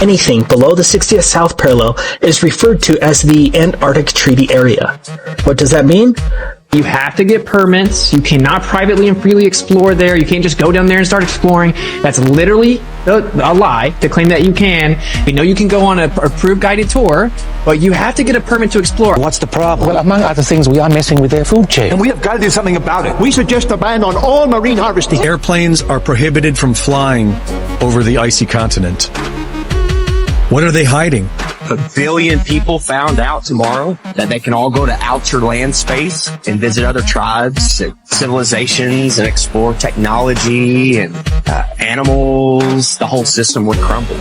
anything below the 60th south parallel is referred to as the Antarctic Treaty Area. What does that mean? You have to get permits. You cannot privately and freely explore there. You can't just go down there and start exploring. That's literally a lie to claim that you can. You know you can go on a approved guided tour, but you have to get a permit to explore. What's the problem? Well, among other things, we are messing with their food chain. And we have got to do something about it. We suggest a ban on all marine harvesting. Airplanes are prohibited from flying over the icy continent. What are they hiding? 1 billion people found out tomorrow that they can all go to outer land space and visit other tribes, and civilizations, and explore technology and animals. The whole system would crumble.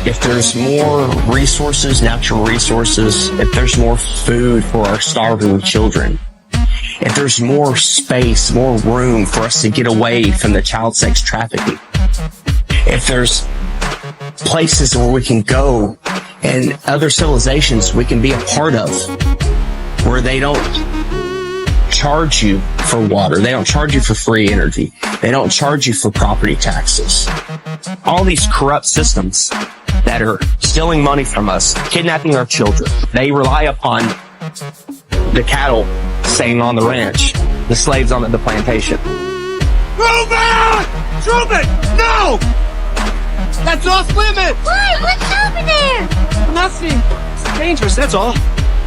If there's more resources, natural resources, if there's more food for our starving children, if there's more space, more room for us to get away from the child sex trafficking, if there's places where we can go and other civilizations we can be a part of where they don't charge you for water, they don't charge you for free energy, they don't charge you for property taxes. All these corrupt systems that are stealing money from us, kidnapping our children, they rely upon the cattle staying on the ranch, the slaves on the plantation. Move out! Truman! No! That's off limit! Why? What's over there? Nothing. It's dangerous, that's all.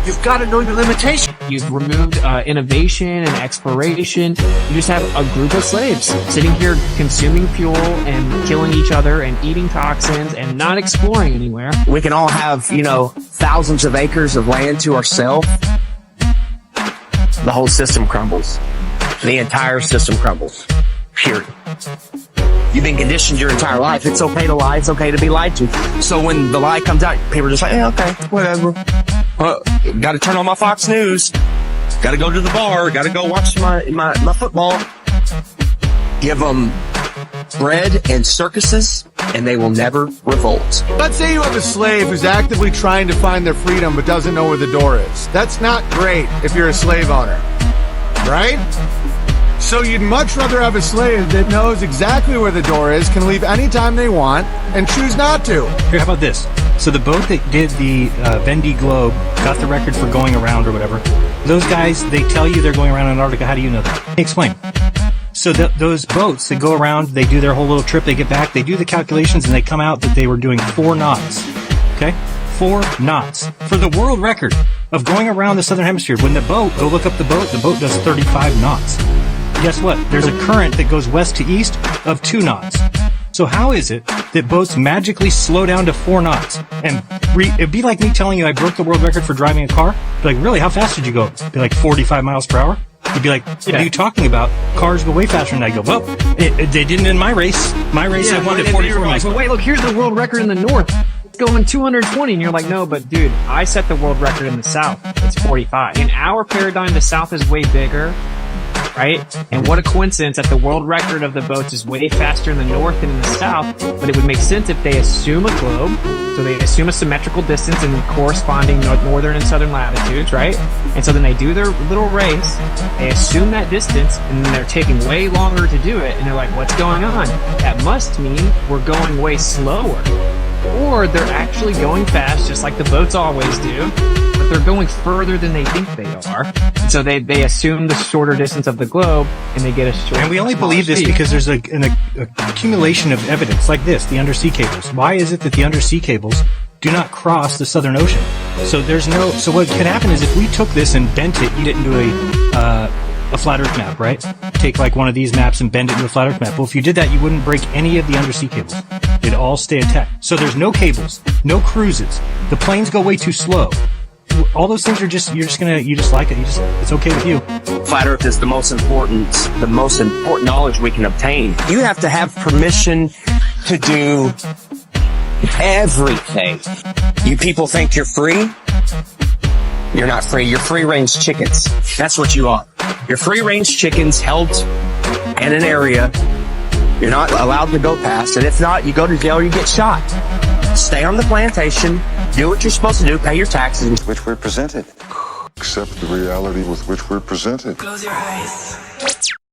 You've got to know your limitations. You've removed innovation and exploration. You just have a group of slaves sitting here consuming fuel and killing each other and eating toxins and not exploring anywhere. We can all have, thousands of acres of land to ourselves. The whole system crumbles. The entire system crumbles. Period. You've been conditioned your entire life. It's okay to lie. It's okay to be lied to. So when the lie comes out, people are just like, okay, whatever. Got to turn on my Fox News. Got to go to the bar. Got to go watch my football. Give them bread and circuses, and they will never revolt. Let's say you have a slave who's actively trying to find their freedom but doesn't know where the door is. That's not great if you're a slave owner, right? So you'd much rather have a slave that knows exactly where the door is, can leave anytime they want, and choose not to. Here, how about this? So the boat that did the Vendée Globe got the record for going around or whatever. Those guys, they tell you they're going around Antarctica. How do you know that? Explain. So those boats that go around, they do their whole little trip, they get back, they do the calculations, and they come out that they were doing 4 knots. Okay? 4 knots. For the world record of going around the southern hemisphere, when the boat, go look up the boat does 35 knots. Guess what? There's a current that goes west to east of 2 knots. So how is it that boats magically slow down to 4 knots? And it'd be like me telling you I broke the world record for driving a car. Be like, really? How fast did you go? Be like 45 miles per hour? You'd be like, what are you talking about? Cars go way faster than I go. Well, they didn't in my race. My race, I won at 44 miles. But wait, look, here's the world record in the north. It's going 220, and you're like, no, but dude, I set the world record in the south. It's 45. In our paradigm, the south is way bigger. Right? And what a coincidence that the world record of the boats is way faster in the north than in the south, but it would make sense if they assume a globe, so they assume a symmetrical distance in corresponding northern and southern latitudes, right? And so then they do their little race, they assume that distance, and then they're taking way longer to do it, and they're like, what's going on? That must mean we're going way slower. Or they're actually going fast, just like the boats always do, but they're going further than they think they are. And so they assume the shorter distance of the globe, and they get a shorter. And we only believe this because there's an accumulation of evidence like this, the undersea cables. Why is it that the undersea cables do not cross the Southern Ocean? So so what could happen is if we took this and bent it, eat it into a flat Earth map, right? Take like one of these maps and bend it into a flat Earth map. Well, if you did that, you wouldn't break any of the undersea cables. They'd all stay intact. So there's no cables, no cruises. The planes go way too slow. All those things are you just like it. It's okay with you. Flat Earth is the most important knowledge we can obtain. You have to have permission to do everything. You people think you're free? You're not free. You're free-range chickens. That's what you are. You're free-range chickens held in an area you're not allowed to go past, and if not, you go to jail or you get shot. Stay on the plantation, do what you're supposed to do, pay your taxes. Which we're presented. Accept the reality with which we're presented. Close your eyes.